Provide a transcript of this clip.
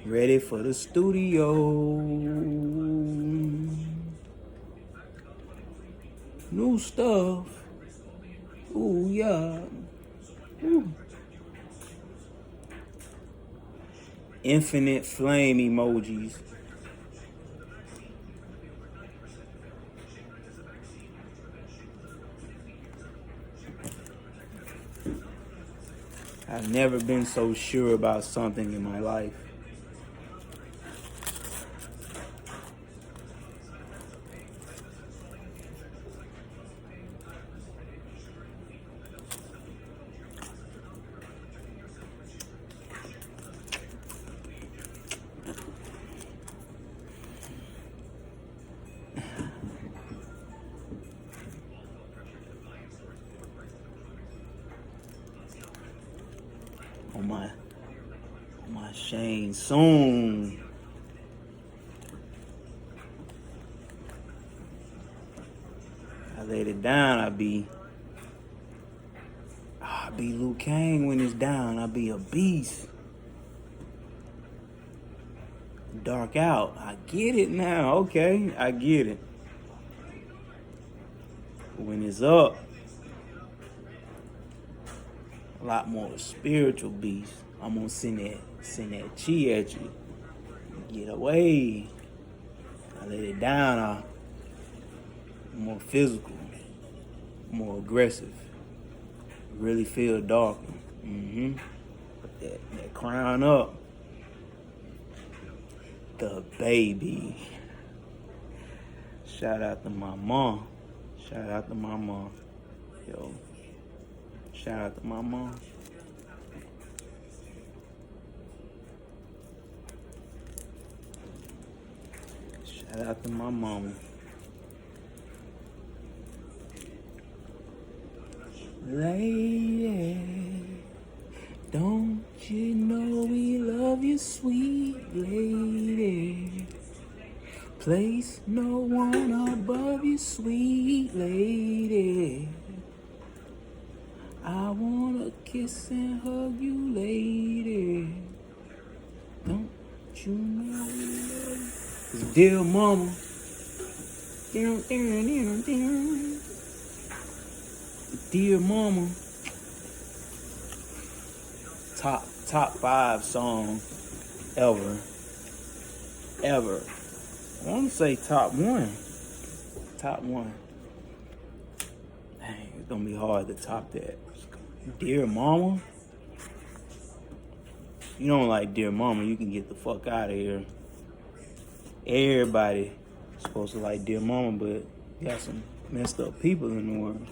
Ready for the studio. New stuff. Ooh, yeah. Ooh. Infinite flame emojis. I've never been so sure about something in my life. On my Shane soon. I laid it down, I be Liu Kang when it's down. I be a beast. Dark out. I get it now. Okay, I get it. When it's up, a lot more spiritual beast. I'm gonna send that chi at you. Get away. I let it down. I'm more physical, more aggressive. Really feel darker. Put that crown up. The baby. Shout out to my mom. Shout out to my mom. Yo. Shout out to my mom. Shout out to my mama. Lady, don't you know we love you, sweet lady? Place no one above you, sweet lady. I wanna kiss and hug you, lady. Don't you know we love you? 'Cause dear mama, dear mama, top 5 song ever. I want to say top 1. Dang, it's gonna be hard to top that. Dear mama. If you don't like Dear Mama, you can get the fuck out of here. Everybody supposed to like Dear Mama, but you got some messed up people in the world.